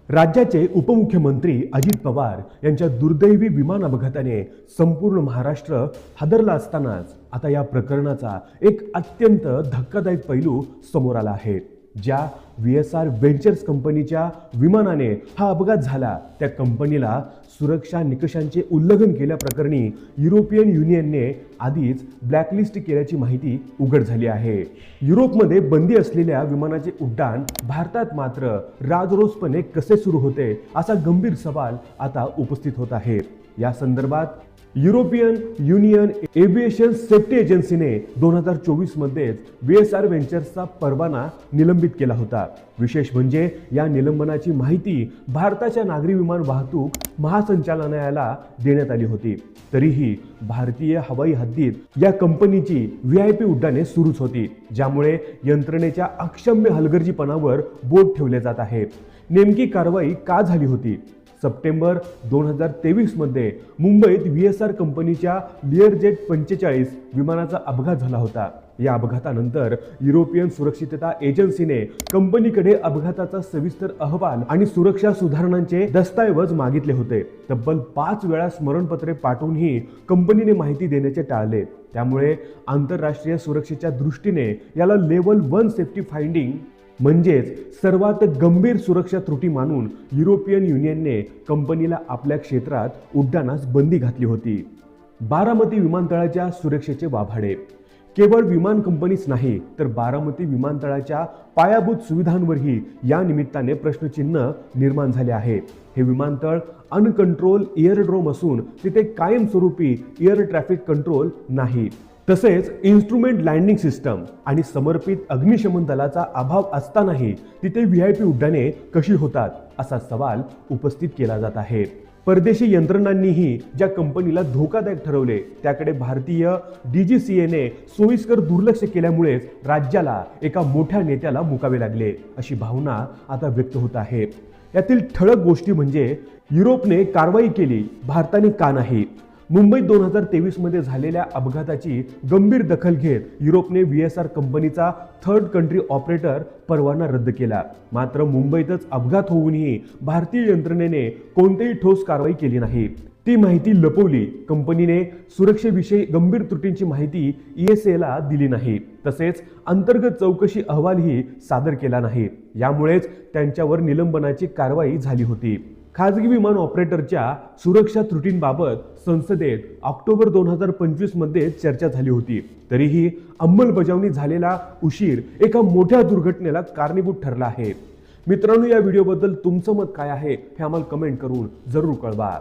राज्याचे उपमुख्यमंत्री अजित पवार यांच्या दुर्दैवी विमान अपघाताने संपूर्ण महाराष्ट्र हादरला असतानाच आता या प्रकरणाचा एक अत्यंत धक्कादायक पैलू समोर आला आहे। ज्या VSR व्हेंचर्स कंपनीच्या विमानाने हा अपघात झाला त्या कंपनीला सुरक्षा निकषांचे उल्लंघन केल्याप्रकरणी युरोपियन युनियनने आधीच ब्लॅकलिस्ट केल्याची माहिती उघड झाली आहे। युरोपमध्ये बंदी असलेल्या विमानाचे उड्डाण भारतात मात्र राजरोसपणे कसे सुरू होते असा गंभीर सवाल आता उपस्थित होत आहे। या संदर्भात युरोपियन युनियन एव्हिएशन सेफ्टी एजन्सीने 2024 मध्येच VSR व्हेंचर्सचा परवाना निलंबित केला होता। विशेष म्हणजे या निलंबनाची माहिती भारताच्या नागरी विमान वाहतूक महासंचालनालयाला देण्यात आली होती। तरीही भारतीय हवाई हद्दीत या कंपनीची VIP उड्डाणे सुरूच होती, ज्यामुळे यंत्रणेच्या अक्षम्य हलगर्जीपणावर बोट ठेवले जात आहे। नेमकी कारवाई का झाली होती? सप्टेंबर 2023 मध्ये मुंबईत VSR कंपनीच्या लिअरजेट 45 विमानाचा अपघात झाला होता। या अपघातानंतर युरोपियन सुरक्षितता एजन्सीने कंपनीकडे अपघाताचा सविस्तर अहवाल आणि सुरक्षा सुधारणांचे दस्तऐवज मागितले होते। तब्बल 5 वेळा स्मरणपत्रे पाठवूनही कंपनीने माहिती देण्याचे टाळले। त्यामुळे आंतरराष्ट्रीय सुरक्षेच्या दृष्टीने याला लेव्हल 1 सेफ्टी फाइंडिंग म्हणजेच सर्वात गंभीर सुरक्षा त्रुटी मानून युरोपियन युनियनने कंपनीला आपल्या क्षेत्रात उड्डाणास बंदी घातली होती। बारामती विमानतळाच्या सुरक्षेचे वाभाडे केवळ विमान कंपनीच नाही तर बारामती विमानतळाच्या पायाभूत सुविधांवरही या निमित्ताने प्रश्नचिन्ह निर्माण झाले आहे। हे विमानतळ अनकंट्रोल एअरड्रोम असून तिथे कायमस्वरूपी एअर ट्रॅफिक कंट्रोल नाही। तसेच इन्स्ट्रुमेंट लँडिंग सिस्टम आणि समर्पित अग्निशमन दलाचा अभाव असतानाही तिथे VIP उड्डाणे कशी होतात असा सवाल उपस्थित केला जात आहे। परदेशी यंत्रणांनीही ज्या कंपनीला धोकादायक ठरवले त्याकडे भारतीय DGCAने सोयीस्कर दुर्लक्ष केल्यामुळेच राज्याला एका मोठ्या नेत्याला मुकावे लागले अशी भावना आता व्यक्त होत आहे। यातील ठळक गोष्टी म्हणजे युरोपने कारवाई केली, भारताने का नाही? मुंबईत 2023 मध्ये झालेल्या अपघाताची गंभीर दखल घेत युरोपने VSR कंपनीचा थर्ड कंट्री ऑपरेटर परवाना रद्द केला। मात्र मुंबईतच अपघात होऊनही भारतीय यंत्रणेने कोणतीही ठोस कारवाई केली नाही। ती माहिती लपवली। कंपनीने सुरक्षेविषयी गंभीर त्रुटींची माहिती ESA दिली नाही। तसेच अंतर्गत चौकशी अहवालही सादर केला नाही। यामुळेच त्यांच्यावर निलंबनाची कारवाई झाली होती। खाजगी विमान ऑपरेटरच्या सुरक्षा त्रुटींबाबत संसदेत ऑक्टोबर 2025 मध्ये चर्चा झाली होती। तरीही अंमलबजावणी झालेला उशीर एका मोठ्या दुर्घटनेला कारणीभूत ठरला आहे। मित्रांनो, या व्हिडिओबद्दल तुमचं मत काय आहे हे आम्हाला कमेंट करून जरूर कळवा।